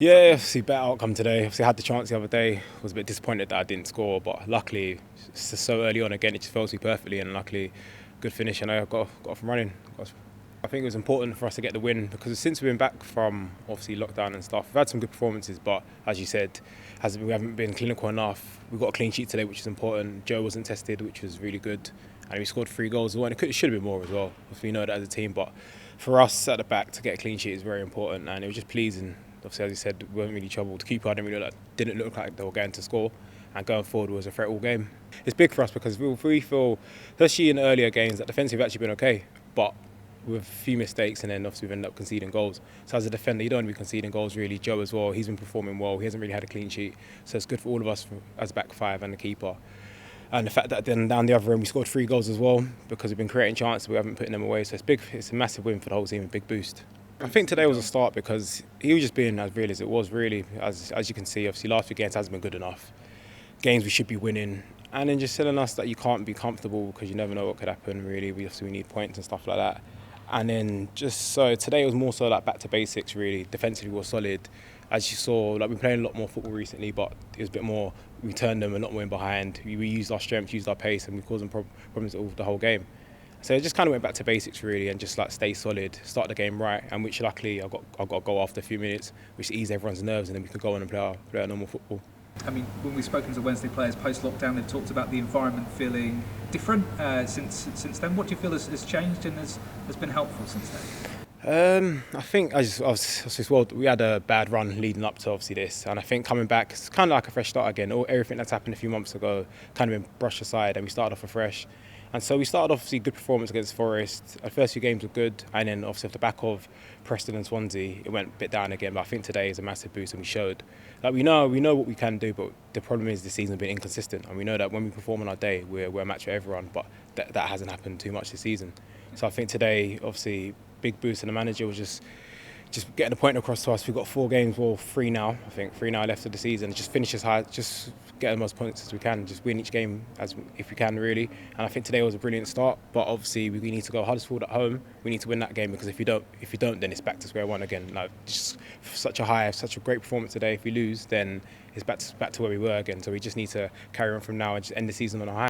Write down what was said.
Yeah, obviously better outcome today. Obviously I had the chance the other day. Was a bit disappointed that I didn't score, but luckily it's just so early on again it just fell to me perfectly, and luckily good finish and I got off and running. I think it was important for us to get the win because since we've been back from obviously lockdown and stuff, we've had some good performances, but as you said, we haven't been clinical enough. We got a clean sheet today, which is important. Joe wasn't tested, which was really good, and we scored 3 goals as well. And it should have been more as well. We know that as a team, but for us at the back to get a clean sheet is very important, and it was just pleasing. Obviously, as you said, we weren't really troubled. QPR didn't look like they were going to score, and going forward was a threat all game. It's big for us because we feel, especially in earlier games, that defensively we've actually been okay, but with a few mistakes, and then obviously we've ended up conceding goals. So as a defender, you don't want to be conceding goals really. Joe as well, he's been performing well. He hasn't really had a clean sheet, so it's good for all of us as back five and the keeper. And the fact that then down the other end we scored 3 goals as well because we've been creating chances, we haven't putting them away. So it's big. It's a massive win for the whole team, a big boost. I think today was a start because he was just being as real as it was really. As you can see, obviously last few games hasn't been good enough. Games we should be winning, and then just telling us that you can't be comfortable because you never know what could happen really. We need points and stuff like that. And then just so today it was more so like back to basics really. Defensively we're solid. As you saw, like we're playing a lot more football recently, but it was a bit more, we turned them a lot more in behind. We used our strength, used our pace, and we caused them problems all the whole game. So it just kind of went back to basics really, and just like stay solid, start the game right, and which luckily I got a goal after a few minutes, which eased everyone's nerves, and then we could go on and play our normal football. I mean, when we've spoken to Wednesday players post-lockdown, they've talked about the environment feeling different since then. What do you feel has changed and has been helpful since then? I think we had a bad run leading up to obviously this, and I think coming back it's kind of like a fresh start again. Everything that's happened a few months ago kind of been brushed aside, and we started off afresh. And so we started off obviously good performance against Forest. Our first few games were good, and then obviously off the back of Preston and Swansea, it went a bit down again. But I think today is a massive boost, and we showed that we know what we can do. But the problem is this season has been inconsistent, and we know that when we perform on our day, we're a match for everyone. But that hasn't happened too much this season. So I think today, obviously, big boost, and the manager was just getting the point across to us. We've got 4 games, well 3 now. I think 3 now left of the season. Just finish as high, just get as most points as we can. Just win each game as if we can really. And I think today was a brilliant start. But obviously we need to go Huddersfield at home. We need to win that game because if you don't, then it's back to square one again. Like just such a great performance today. If we lose, then it's back to where we were again. So we just need to carry on from now and just end the season on a high.